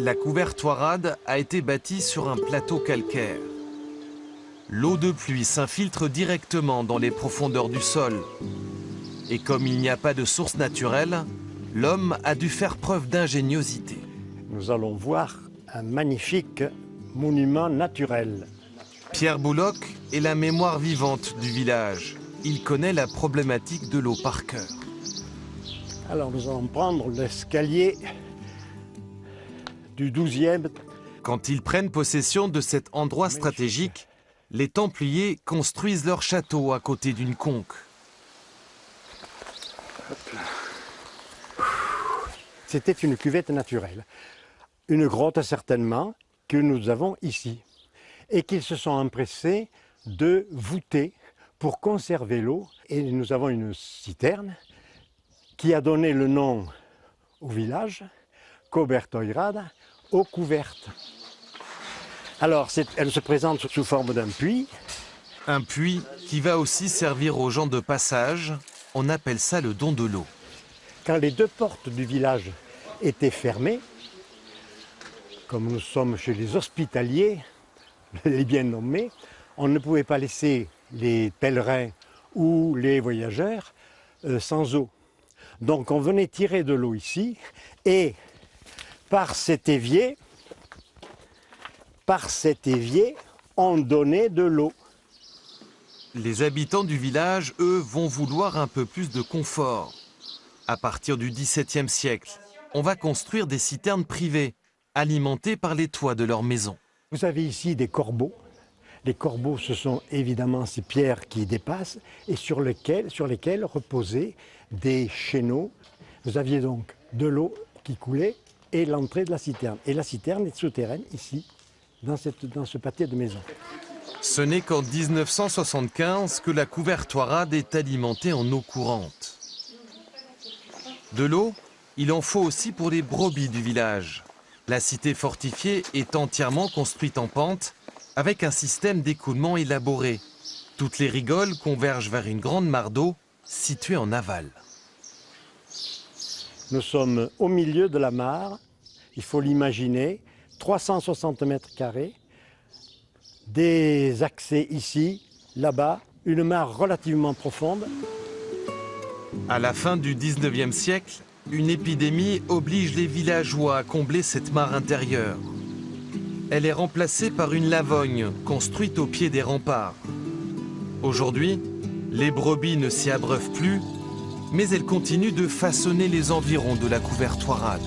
La Couvertoirade a été bâtie sur un plateau calcaire. L'eau de pluie s'infiltre directement dans les profondeurs du sol. Et comme il n'y a pas de source naturelle, l'homme a dû faire preuve d'ingéniosité. Nous allons voir un magnifique monument naturel. Pierre Bouloc est la mémoire vivante du village. Il connaît la problématique de l'eau par cœur. Alors nous allons prendre l'escalier du 12e. Quand ils prennent possession de cet endroit stratégique, les Templiers construisent leur château à côté d'une conque. C'était une cuvette naturelle. Une grotte certainement que nous avons ici. Et qu'ils se sont empressés de voûter pour conserver l'eau. Et nous avons une citerne qui a donné le nom au village, Couvertoirade, eau couverte. Alors, elle se présente sous forme d'un puits. Un puits qui va aussi servir aux gens de passage. On appelle ça le don de l'eau. Quand les deux portes du village étaient fermées, comme nous sommes chez les hospitaliers, les bien nommés, on ne pouvait pas laisser les pèlerins ou les voyageurs sans eau. Donc on venait tirer de l'eau ici et par cet évier, on donnait de l'eau. Les habitants du village, eux, vont vouloir un peu plus de confort. À partir du XVIIe siècle, on va construire des citernes privées, alimentées par les toits de leur maison. Vous avez ici des corbeaux. Les corbeaux, ce sont évidemment ces pierres qui dépassent et sur lesquelles reposaient des chéneaux. Vous aviez donc de l'eau qui coulait et l'entrée de la citerne. Et la citerne est souterraine, ici, dans ce pâté de maison. Ce n'est qu'en 1975 que la Couvertoirade est alimentée en eau courante. De l'eau, il en faut aussi pour les brebis du village. La cité fortifiée est entièrement construite en pente, avec un système d'écoulement élaboré. Toutes les rigoles convergent vers une grande mare d'eau située en aval. Nous sommes au milieu de la mare, il faut l'imaginer, 360 mètres carrés, des accès ici, là-bas, une mare relativement profonde. À la fin du 19e siècle, une épidémie oblige les villageois à combler cette mare intérieure. Elle est remplacée par une lavogne construite au pied des remparts. Aujourd'hui, les brebis ne s'y abreuvent plus, mais elles continuent de façonner les environs de la Couvertoirade.